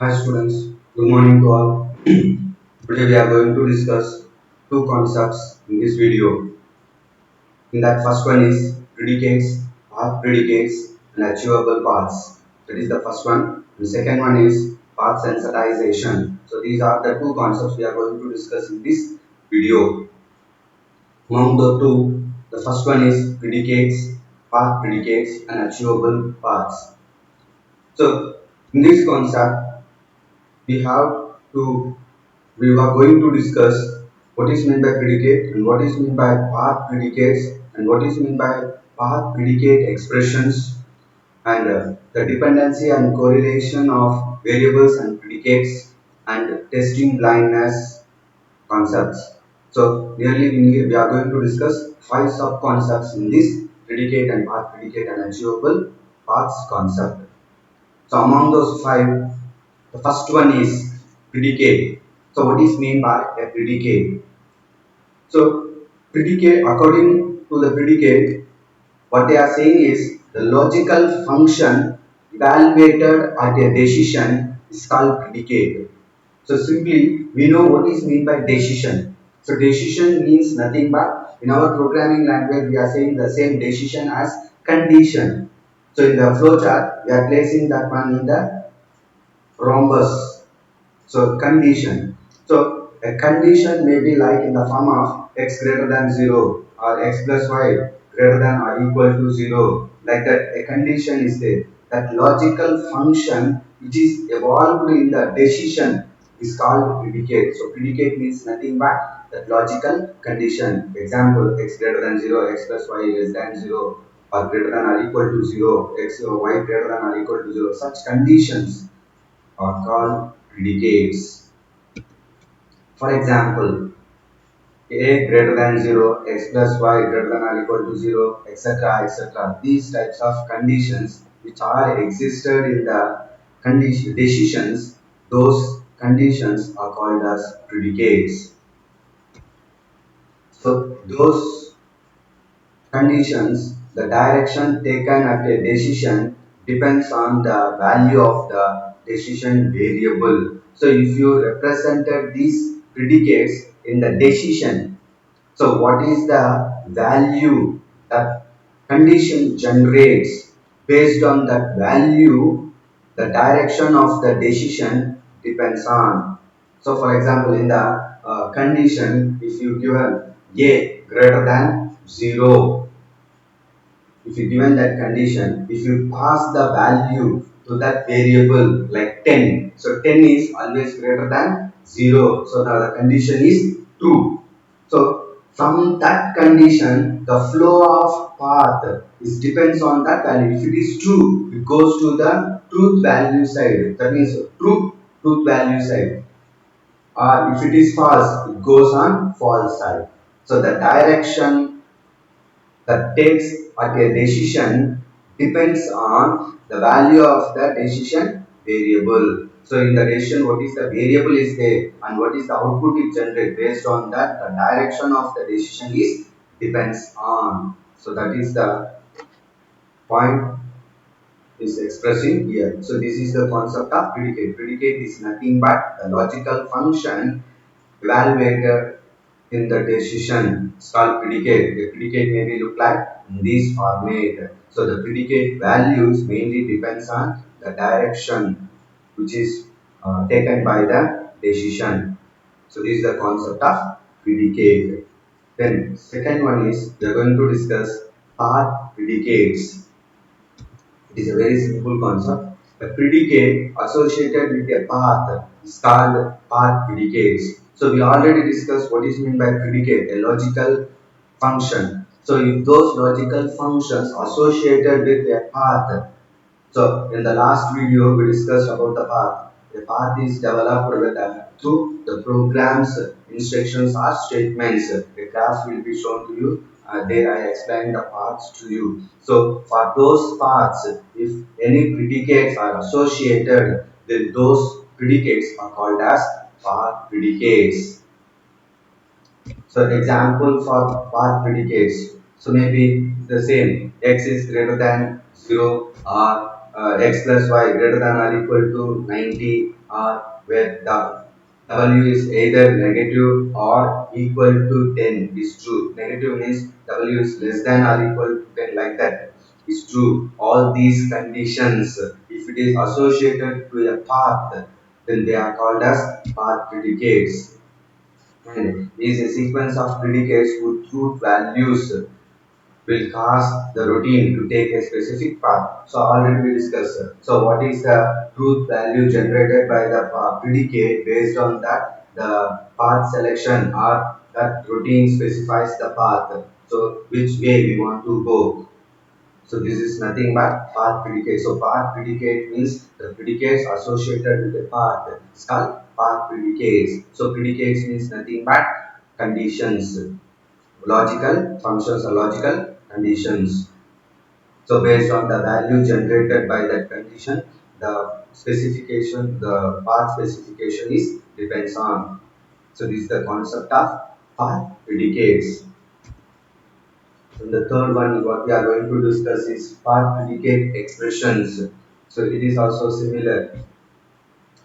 Hi students, good morning to all. Today we are going to discuss two concepts in this video. In that first one is predicates, path predicates and achievable paths. That is the first one. The second one is path sensitization. So these are the two concepts we are going to discuss in this video. Among the two, the first one is predicates, path predicates and achievable paths. So in this concept, we have to we are going to discuss what is meant by predicate and what is meant by path predicates and what is meant by path predicate expressions and the dependency and correlation of variables and predicates and testing blindness concepts. So nearly we are going to discuss five sub concepts in this predicate and path predicate and achievable paths concept. So among those five, the first one is predicate. So what is meant by a predicate? So predicate, according to the predicate, what they are saying is the logical function evaluated at a decision is called predicate. So simply we know what is meant by decision. So decision means nothing but in our programming language we are saying the same decision as condition. So in the flowchart we are placing that one in the rhombus. So condition. So a condition may be like in the form of x greater than 0 or x plus y greater than or equal to 0. Like that a condition is there. That logical function which is evolved in the decision is called predicate. So predicate means nothing but that logical condition. Example x greater than 0, x plus y less than 0 or greater than or equal to 0, x or y greater than or equal to 0. Such conditions are called predicates. For example, a greater than 0, x plus y greater than or equal to 0, etc. etc. These types of conditions which are existed in the condition decisions, those conditions are called as predicates. So those conditions, the direction taken at a decision depends on the value of the decision variable. So if you represented these predicates in the decision, so what is the value that condition generates? Based on that value, the direction of the decision depends on. So for example, in the condition, if you given a greater than 0, if you given that condition, if you pass the value to that variable like 10, so 10 is always greater than 0, so the condition is true. So from that condition, the flow of path is depends on that value. If it is true, it goes to the truth value side, that means truth value side, or if it is false, it goes on false side. So the direction that takes at a decision depends on the value of the decision variable. So in the decision, what is the variable is there and what is the output it generates, based on that the direction of the decision is depends on. So that is the point is expressing here. So this is the concept of predicate. Predicate is nothing but the logical function evaluated in the decision. It's called predicate. The predicate may be look like in this format. So the predicate values mainly depends on the direction which is taken by the decision. So this is the concept of predicate. Then second one is we are going to discuss path predicates. It is a very simple concept. A predicate associated with a path is called path predicates. So we already discussed what is meant by predicate, a logical function. So if those logical functions associated with a path, so in the last video we discussed about the path. The path is developed with through the program's instructions or statements. The graph will be shown to you. There I explained the paths to you. So for those paths, if any predicates are associated, then those predicates are called as path predicates. So example for path predicates. So maybe the same x is greater than 0 or x plus y greater than or equal to 90, or where the w is either negative or equal to 10 is true. Negative means w is less than or equal to 10, like that is true. All these conditions, if it is associated to a path, then they are called as path predicates. And is a sequence of predicates whose truth values will cause the routine to take a specific path. So already we discussed. So what is the truth value generated by the predicate? Based on that, the path selection or that routine specifies the path. So which way we want to go. So this is nothing but path predicate. So path predicate means the predicates associated with the path. It's called path predicates. So predicates means nothing but conditions. Logical functions are logical conditions. So based on the value generated by that condition, the path specification is depends on. So this is the concept of path predicates. And the third one, what we are going to discuss is path predicate expressions. So it is also similar.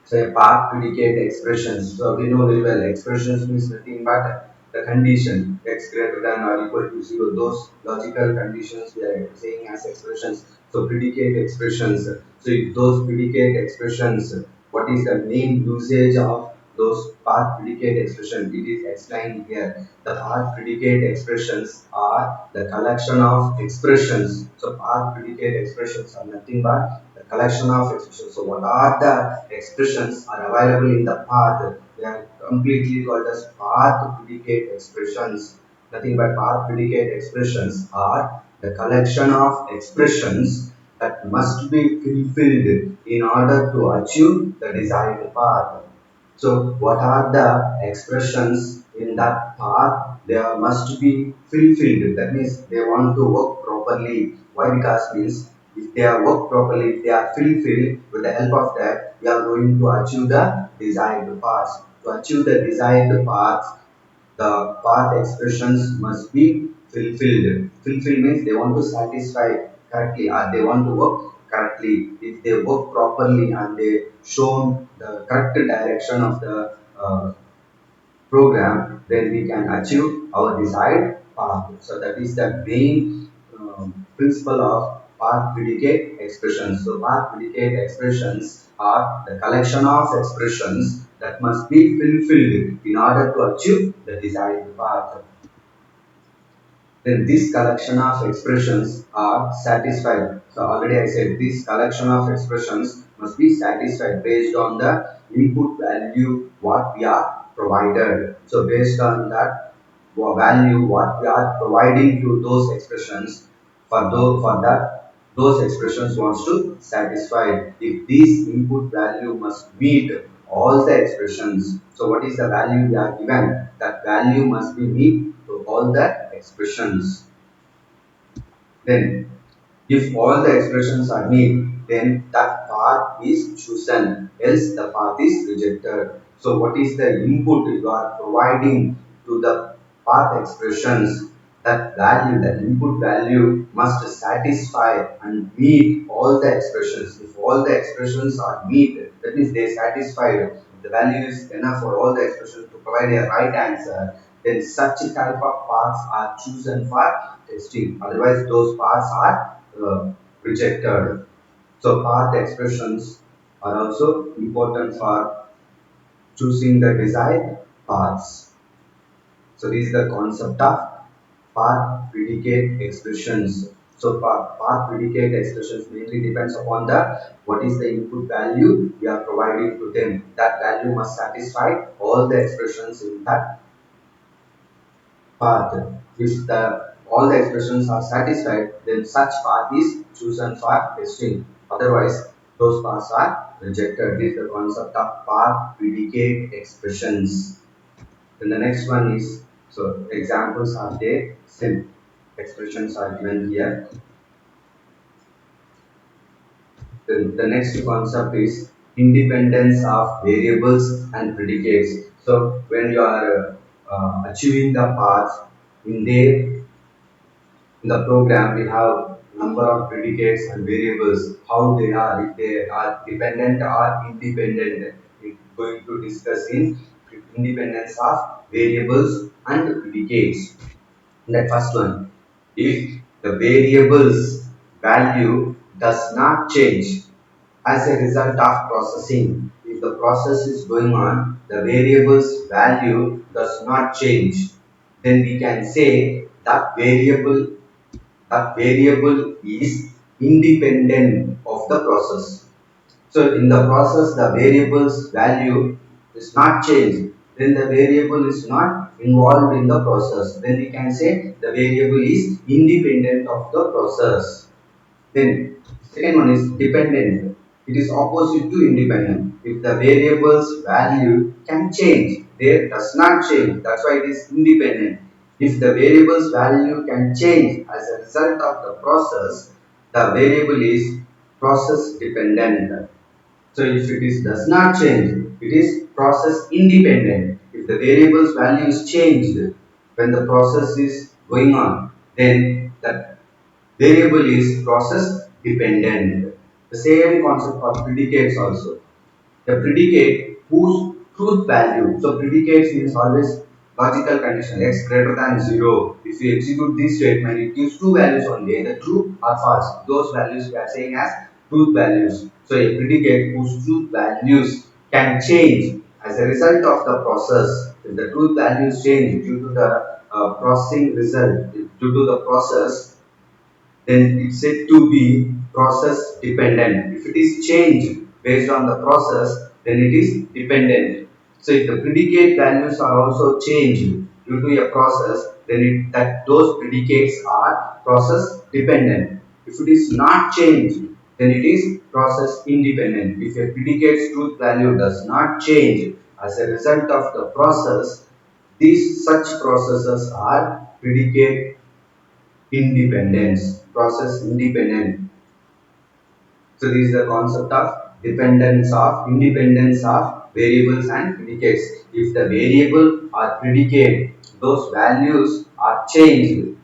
So a path predicate expressions. So we know very well expressions means nothing but the condition x greater than or equal to 0. Those logical conditions we are saying as expressions. So predicate expressions. So if those predicate expressions, what is the main usage of those path predicate expressions? It is explained here. The path predicate expressions are the collection of expressions. So path predicate expressions are nothing but the collection of expressions. So what are the expressions are available in the path? They are completely called as path predicate expressions. Nothing but path predicate expressions are the collection of expressions that must be fulfilled in order to achieve the desired path. So what are the expressions in that path? They must be fulfilled. That means they want to work properly. Why? Because means if they are work properly, if they are fulfilled, with the help of that, we are going to achieve the desired path. To achieve the desired path, the path expressions must be fulfilled. Fulfill means they want to satisfy correctly or they want to work correctly. If they work properly and they shown the correct direction of the program, then we can achieve our desired path. So that is the main principle of path predicate expressions. So path predicate expressions are the collection of expressions that must be fulfilled in order to achieve the desired path. Then this collection of expressions are satisfied. So already I said this collection of expressions must be satisfied based on the input value what we are provided. So based on that value what we are providing to those expressions, for that those expressions wants to satisfy. If this input value must meet all the expressions, so what is the value we are given? That value must be meet to all the expressions. Then if all the expressions are meet, then that path is chosen, else the path is rejected. So what is the input you are providing to the path expressions? That value, that input value must satisfy and meet all the expressions. If all the expressions are meet, that means they satisfy. The value is enough for all the expressions to provide a right answer, then such type of paths are chosen for testing. Otherwise, those paths are rejected. So, path expressions are also important for choosing the desired paths. So, this is the concept of path predicate expressions. So, path predicate expressions mainly depends upon the what is the input value we are providing to them. That value must satisfy all the expressions in that path. If all the expressions are satisfied, then such path is chosen for testing. Otherwise, those paths are rejected. This is the concept of path predicate expressions. Then the next one is, so examples are there, sim expressions are given here. Then the next concept is independence of variables and predicates. So when you are achieving the path in there, in the program we have number of predicates and variables, how they are, if they are dependent or independent. We're going to discuss in independence of variables and predicates. The first one, if the variable's value does not change as a result of processing, if the process is going on, the variable's value does not change, then we can say that variable is independent of the process. So in the process, the variable's value is not changed. Then the variable is not involved in the process. Then we can say the variable is independent of the process. Then second one is dependent. It is opposite to independent. If the variable's value can change, there does not change. That's why it is independent. If the variable's value can change as a result of the process, the variable is process dependent. So if it is does not change, it is process independent. If the variable's value is changed when the process is going on, then the variable is process dependent. The same concept for predicates also. The predicate whose truth value. So predicates means always logical condition x greater than 0. If you execute this statement, it gives two values only, either true or false. Those values we are saying as truth values. So a predicate whose truth values can change as a result of the process. If the truth values change due to the processing result, due to the process, then it's said to be process dependent. If it is changed based on the process, then it is dependent. So if the predicate values are also changed due to a process, then those predicates are process dependent. If it is not changed, then it is process independent. If a predicate's truth value does not change as a result of the process, these such processes are predicate independence, process independent. So this is the concept of independence of variables and predicates. If the variable or predicate, those values are changed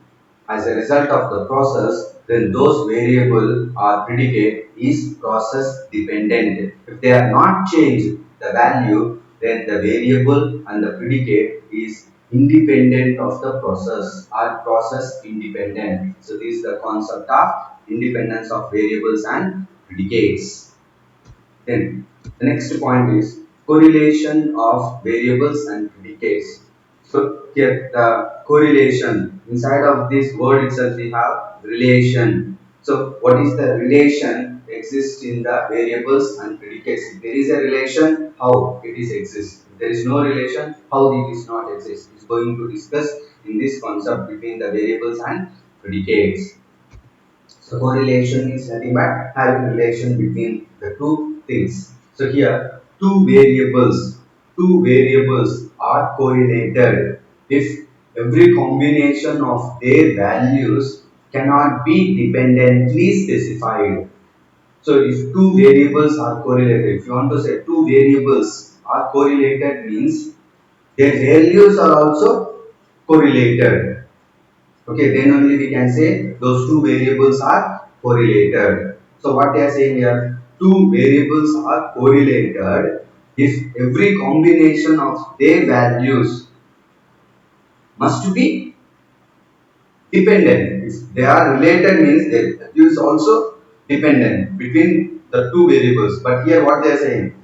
as a result of the process, then those variable or predicate is process dependent. If they are not changed the value, then the variable and the predicate is independent of the process or process independent. So this is the concept of independence of variables and predicates. Then the next point is correlation of variables and predicates. So here the correlation, inside of this word itself we have relation. So what is the relation exists in the variables and predicates? If there is a relation, how it is exists. If there is no relation, how it is not exist. Is going to discuss in this concept between the variables and predicates. So correlation is nothing but having relation between the two things. So here two variables are correlated if every combination of their values cannot be dependently specified. So if two variables are correlated, if you want to say two variables are correlated means their values are also correlated. Okay, then only we can say those two variables are correlated. So what they are saying here, two variables are correlated if every combination of their values must be dependent. If they are related means their value is also dependent between the two variables. But here what they are saying,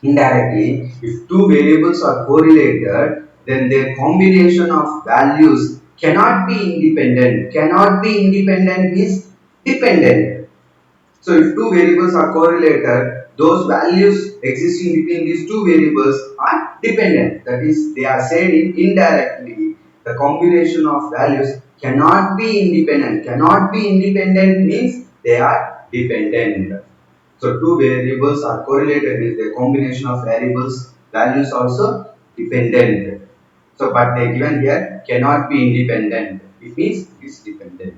indirectly, if two variables are correlated, then their combination of values cannot be independent. Cannot be independent means dependent. So if two variables are correlated, those values existing between these two variables are dependent. That is, they are saying indirectly the combination of values cannot be independent. Cannot be independent means they are dependent. So two variables are correlated with the combination of variables values also dependent. So but they given here cannot be independent. It means it is dependent.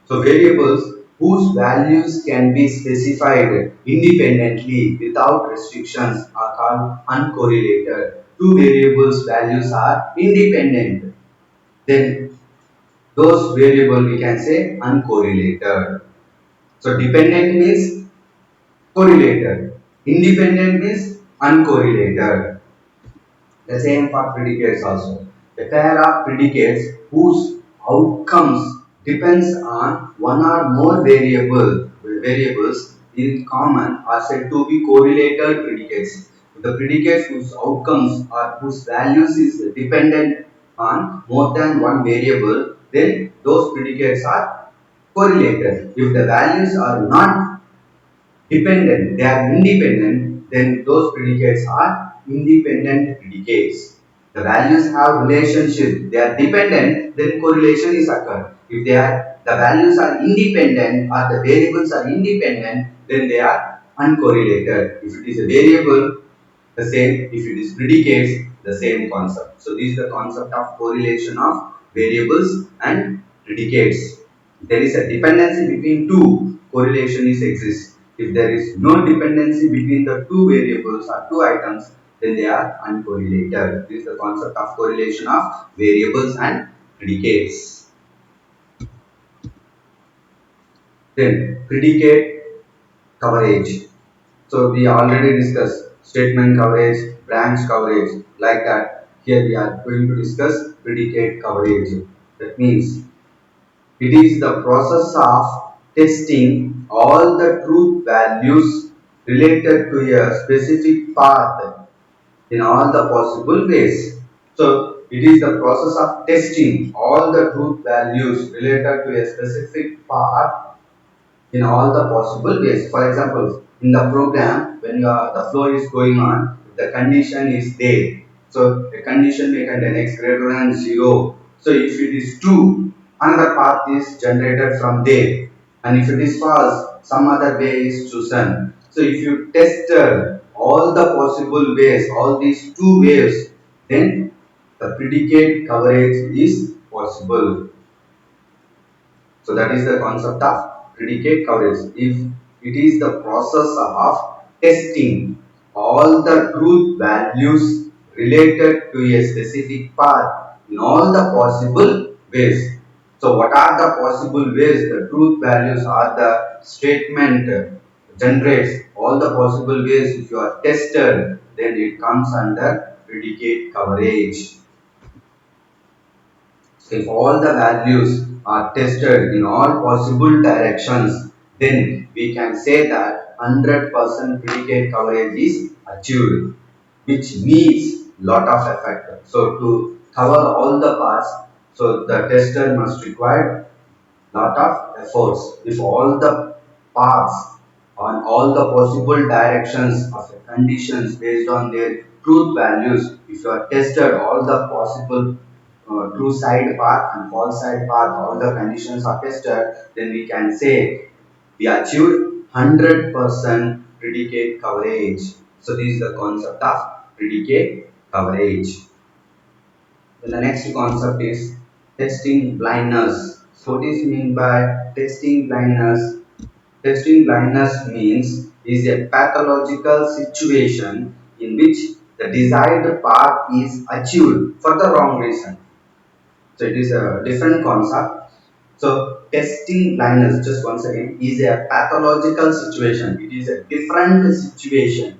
So variables whose values can be specified independently without restrictions are called uncorrelated. Two variables values are independent. Then those variable we can say uncorrelated. So dependent means correlated, independent means uncorrelated. The same for predicates also. A pair of predicates whose outcomes depends on one or more variables in common are said to be correlated predicates. The predicates whose outcomes or whose values is dependent on more than one variable, then those predicates are correlated. If the values are not dependent, they are independent, then those predicates are independent predicates. The values have relationship, they are dependent, then correlation is occurred. If they are the values are independent or the variables are independent, then they are uncorrelated. If it is a variable, the same. If it is predicates, the same concept. So this is the concept of correlation of variables and predicates. There is a dependency between two, correlation is exists. If there is no dependency between the two variables or two items, then they are uncorrelated. This is the concept of correlation of variables and predicates. Then predicate coverage. So we already discussed statement coverage, branch coverage, like that. Here we are going to discuss predicate coverage. That means it is the process of testing all the truth values related to a specific path in all the possible ways. So it is the process of testing all the truth values related to a specific path in all the possible ways. For example, in the program, when the flow is going on, the condition is there. So a condition may contain x greater than 0. So if it is true, another path is generated from there. And if it is false, some other way is chosen. So if you tested all the possible ways, all these two ways, then the predicate coverage is possible. So that is the concept of predicate coverage. If it is the process of testing all the truth values related to a specific path in all the possible ways. So what are the possible ways the truth values are the statement generates all the possible ways if you are tested, then it comes under predicate coverage. If all the values are tested in all possible directions, then we can say that 100% predicate coverage is achieved, which needs lot of effort. So to cover all the paths, so the tester must require lot of efforts. If all the paths on all the possible directions of the conditions based on their truth values, if you are tested all the possible true side path and false side path, all the conditions are tested, then we can say we achieved 100% predicate coverage. So this is the concept of predicate coverage. Then the next concept is testing blindness. So what is mean by testing blindness? Testing blindness means is a pathological situation in which the desired path is achieved for the wrong reason. So it is a different concept. So testing blindness, just once again, is a pathological situation. It is a different situation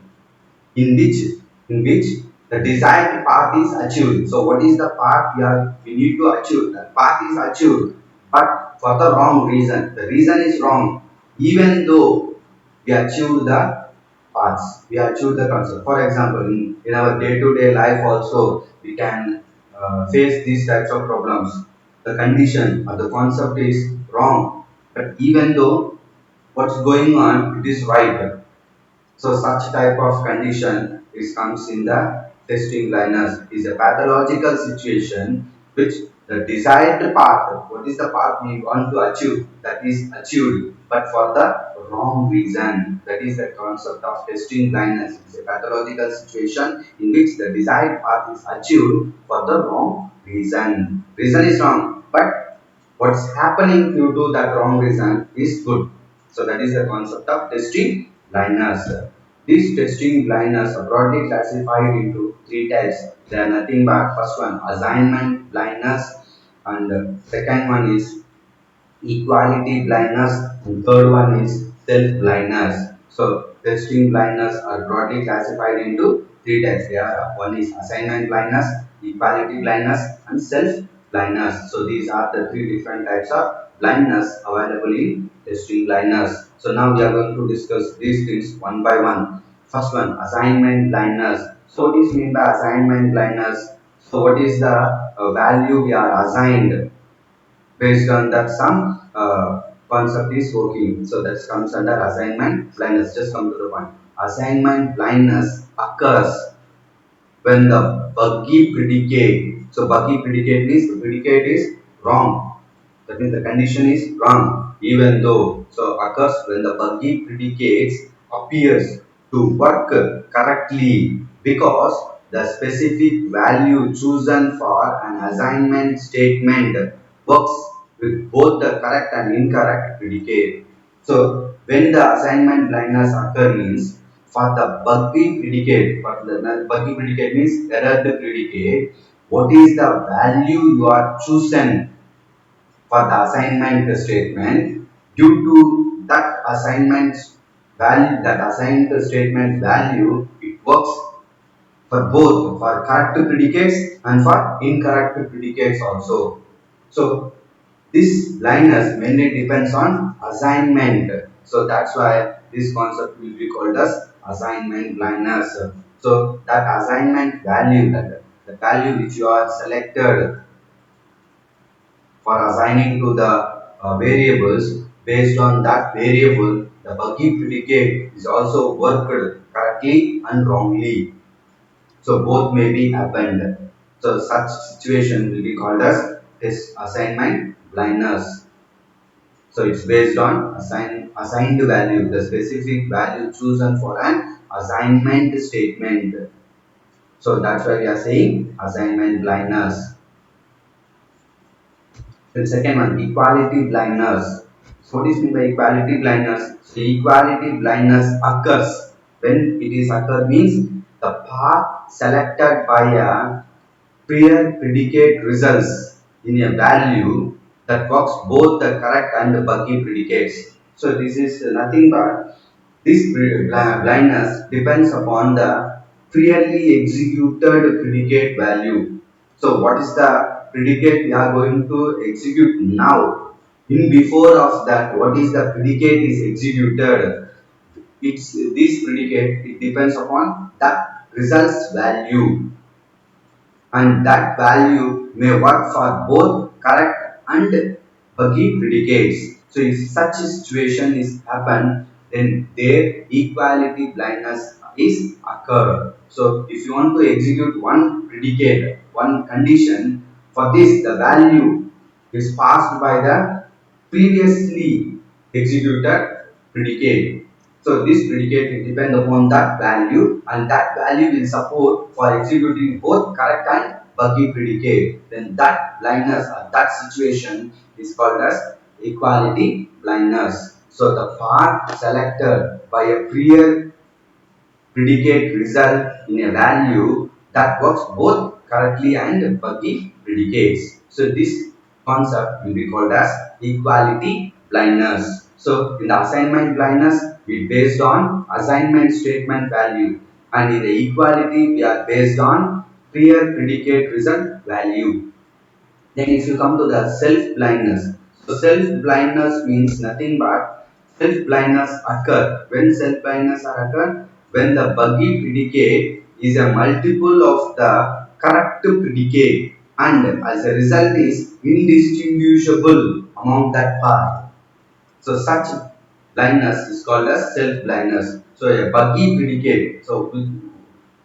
in which the desired path is achieved. So what is the path we need to achieve? The path is achieved, but for the wrong reason. The reason is wrong, even though we achieve the paths, we achieve the concept. For example, in our day-to-day life also, we can face these types of problems. The condition or the concept is wrong, but even though what's going on, it is right. So such type of condition is comes in the testing blindness is a pathological situation which the desired path, what is the path we want to achieve, that is achieved, but for the wrong reason. That is the concept of testing blindness. It is a pathological situation in which the desired path is achieved for the wrong reason. Reason is wrong, but what's happening due to that wrong reason is good. So that is the concept of testing blindness. These testing blindness are broadly classified into three types. They are nothing but first one assignment blindness, and second one is equality blindness, and third one is self blindness. So testing blindness are broadly classified into three types. They are one is assignment blindness, equality blindness, and self blindness. So these are the three different types of blindness available in testing blindness. So now we are going to discuss these things one by one. First one, assignment blindness. So what is mean by assignment blindness? So what is the value we are assigned based on that some concept is working. So that comes under assignment blindness. Just come to the point. Assignment blindness occurs when the buggy predicate. So buggy predicate means the predicate is wrong. That means the condition is wrong. Even though so occurs when the buggy predicates appears to work correctly because the specific value chosen for an assignment statement works with both the correct and incorrect predicate. So when the assignment blindness occur means for the buggy predicate, for the buggy predicate means error predicate, what is the value you are chosen for the assignment statement due to that assignment value, that assigned statement value, it works for both for correct predicates and for incorrect predicates also. So this blindness mainly depends on assignment. So that's why this concept will be called as assignment blindness. So that assignment value, that the value which you are selected for assigning to the variables, based on that variable, the buggy predicate is also worked correctly and wrongly. So both may be happened. So such situation will be called as this assignment blindness. So it's based on assigned value, the specific value chosen for an assignment statement. So that's why we are saying assignment blindness. The second one, equality blindness. So what is mean by equality blindness? So equality blindness occurs when it is occur means the path selected by a prior predicate results in a value that works both the correct and the buggy predicates. So this is nothing but this blindness depends upon the clearly executed predicate value. So what is the predicate we are going to execute now? In before of that, what is the predicate is executed? It's this predicate, it depends upon that results value, and that value may work for both correct and buggy predicates. So if such a situation is happen, then their equality blindness is occur. So if you want to execute one predicate, one condition, for this the value is passed by the previously executed predicate. So this predicate will depend upon that value, and that value will support for executing both correct and buggy predicate. Then that blindness or that situation is called as equality blindness. So the path selected by a prior predicate result in a value that works both correctly and buggy predicates. So this concept will be called as equality blindness. So in the assignment blindness, we based on assignment statement value, and in the equality we are based on prior predicate result value. Then if you come to the self-blindness, so self-blindness means nothing but self-blindness occur. When self-blindness occur, when the buggy predicate is a multiple of the correct predicate, and as a result is indistinguishable among that path. So such blindness is called as self-blindness. So a buggy predicate. So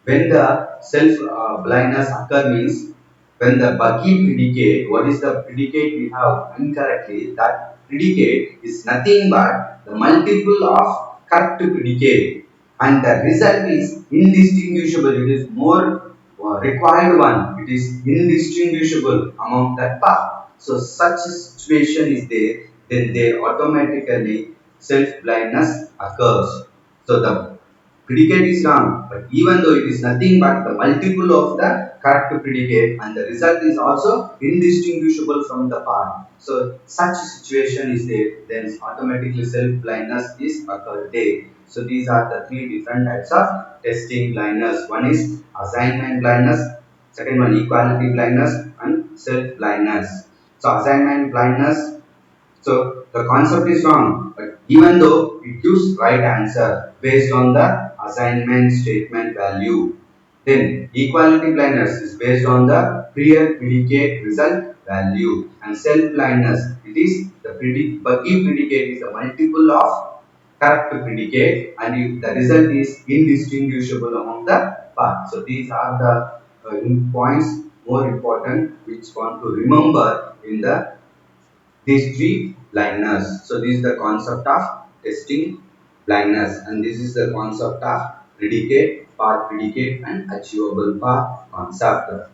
when the self blindness occur means when the buggy predicate, what is the predicate we have incorrectly, that predicate is nothing but the multiple of correct predicate, and the result is indistinguishable. It is more required one. It is indistinguishable among that path. So such a situation is there, then they automatically self blindness occurs. So the predicate is wrong, but even though it is nothing but the multiple of the correct predicate and the result is also indistinguishable from the path. So such situation is there, then automatically self-blindness is occurred there. So these are the three different types of testing blindness. One is assignment blindness, second one equality blindness, and self-blindness. So assignment blindness, so the concept is wrong, but even though it gives right answer based on the assignment statement value, then equality blindness is based on the prior predicate result value, and self blindness, it is the buggy predicate is the multiple of correct predicate, and if the result is indistinguishable among the path. So these are the points more important which want to remember in the these three blindness. So this is the concept of testing blindness, and this is the concept of predicate, path predicate, and achievable path concept.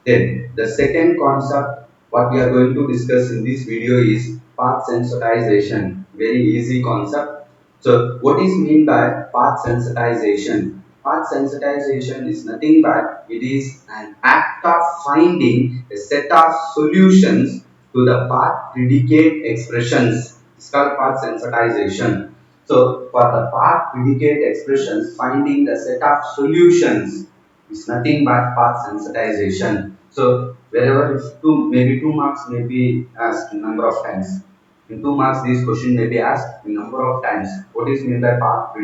Then the second concept what we are going to discuss in this video is path sensitization. Very easy concept. So what is mean by path sensitization? Path sensitization is nothing but it is an act of finding a set of solutions to the path predicate expressions. It's called path sensitization. So for the path predicate expressions, finding the set of solutions is nothing but path sensitization. So wherever if two maybe 2 marks may be asked number of times. In 2 marks this question may be asked in number of times. What is meant by path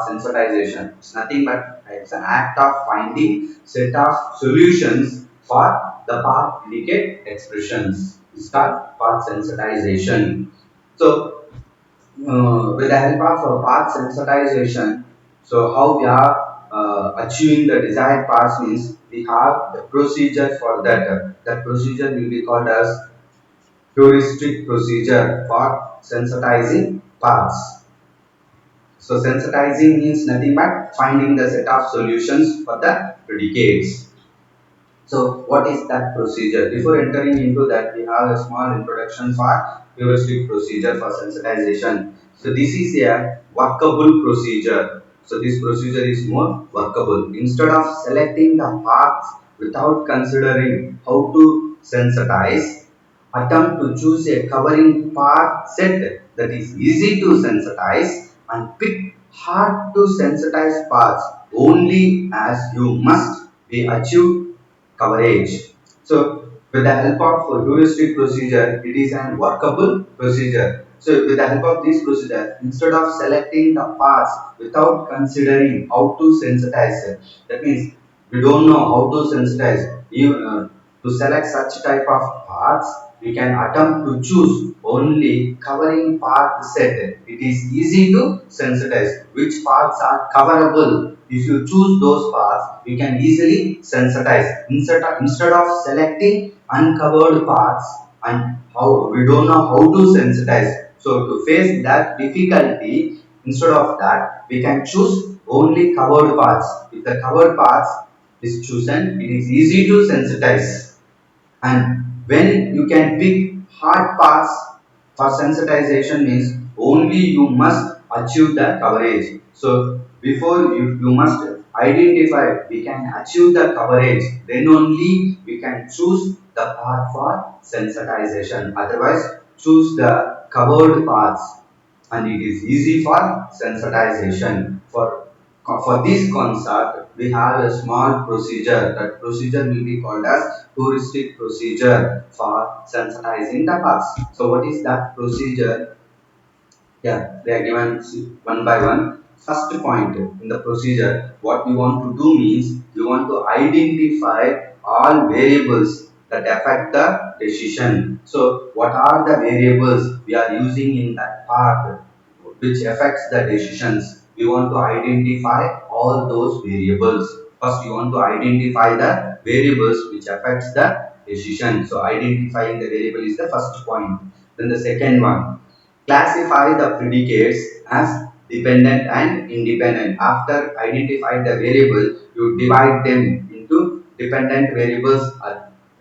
sensitization? It's nothing but it's an act of finding set of solutions for the path predicate expressions. It's called path sensitization. So with the help of path sensitization, so how we are achieving the desired paths means we have the procedure for that. That procedure will be called as heuristic procedure for sensitizing paths. So sensitizing means nothing but finding the set of solutions for the predicates. So what is that procedure? Before entering into that, we have a small introduction for heuristic procedure for sensitization. So this is a workable procedure. So this procedure is more workable. Instead of selecting the paths without considering how to sensitize, attempt to choose a covering path set that is easy to sensitize and pick hard to sensitize paths only as you must be achieved coverage. So with the help of heuristic procedure, it is an workable procedure. So with the help of this procedure, instead of selecting the paths without considering how to sensitize, that means we don't know how to sensitize. Even to select such type of paths, we can attempt to choose only covering path set. It is easy to sensitize. Which paths are coverable? If you choose those paths, you can easily sensitize. Instead of selecting uncovered paths and how we don't know how to sensitize. So to face that difficulty, instead of that, we can choose only covered paths. If the covered paths is chosen, it is easy to sensitize. And when you can pick hard paths for sensitization means only you must achieve the coverage. So before you must identify we can achieve the coverage, then only we can choose the path for sensitization. Otherwise choose the covered paths and it is easy for sensitization. For this concept, we have a small procedure. That procedure will be called as heuristic procedure for sensitizing the paths. So, what is that procedure? Yeah, they are given one by one. First point in the procedure, what we want to do means we want to identify all variables that affect the decision. So, what are the variables we are using in that path which affects the decisions? We want to identify all those variables. First, we want to identify the variables which affects the decision. So, identifying the variable is the first point. Then the second one, classify the predicates as dependent and independent. After identifying the variable, you divide them into dependent variables,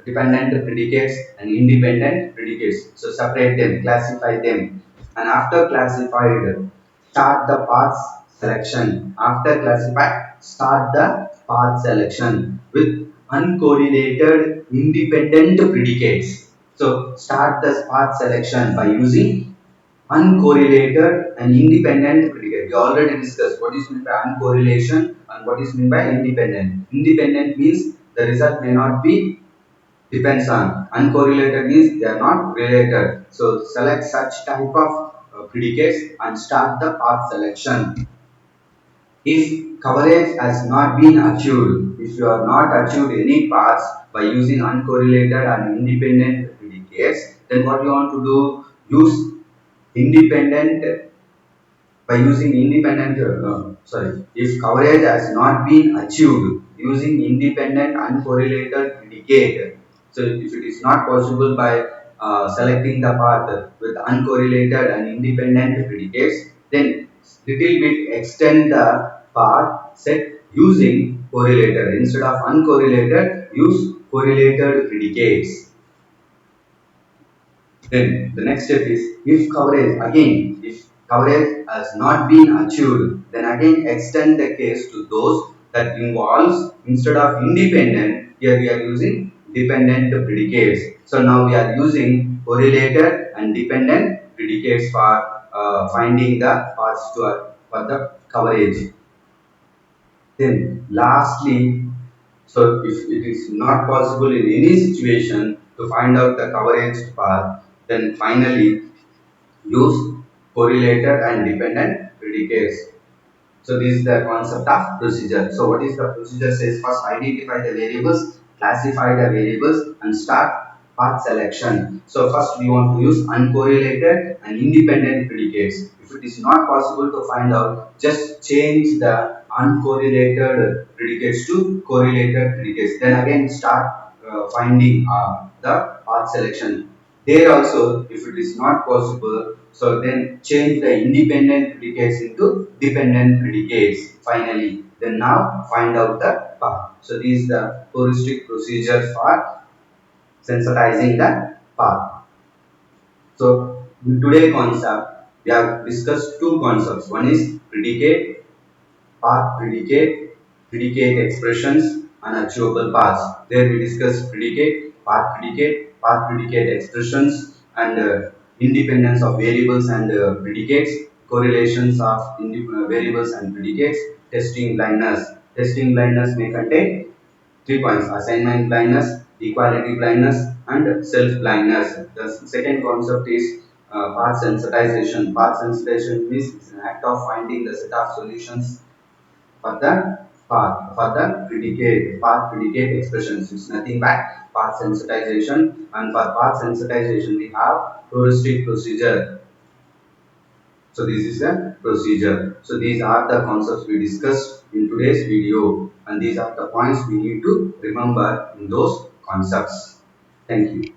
dependent predicates and independent predicates. So separate them, classify them. And after classified, start the path selection. After classify, start the path selection with uncorrelated independent predicates. So start the path selection by using uncorrelated and independent predicate. We already discussed what is meant by uncorrelation and what is meant by independent. Independent means the result may not be depends on. Uncorrelated means they are not related. So select such type of predicates and start the path selection. If coverage has not been achieved, if you have not achieved any paths by using uncorrelated and independent predicates, then what you want to do? Use independent by using independent if coverage has not been achieved using independent uncorrelated predicate, so if it is not possible by selecting the path with uncorrelated and independent predicates, then little bit extend the path set using correlated instead of uncorrelated, use correlated predicates. Then the next step is if coverage again, if coverage has not been achieved, then again extend the case to those that involves instead of independent, here we are using dependent predicates. So now we are using correlated and dependent predicates for finding the paths to for the coverage. Then lastly, so if it is not possible in any situation to find out the coverage path, then finally use correlated and dependent predicates. So this is the concept of procedure. So what is the procedure says? First identify the variables, classify the variables and start path selection. So first we want to use uncorrelated and independent predicates. If it is not possible to find out, just change the uncorrelated predicates to correlated predicates. Then again start finding the path selection. There also, if it is not possible, so then change the independent predicates into dependent predicates. Finally, then now find out the path. So this is the heuristic procedure for sensitizing the path. So in today's concept, we have discussed two concepts. One is predicate, path predicate, predicate expressions, and achievable paths. There we discuss path predicate expressions, and independence of variables and predicates, correlations of variables and predicates, testing blindness. Testing blindness may contain 3 points: assignment blindness, equality blindness, and self blindness. The second concept is path sensitization. Path sensitization means it's an act of finding the set of solutions for the path, for the predicate, path predicate expressions. It's nothing but path sensitization, and for path sensitization we have heuristic procedure. So this is a procedure. So these are the concepts we discussed in today's video, and these are the points we need to remember in those concepts. Thank you.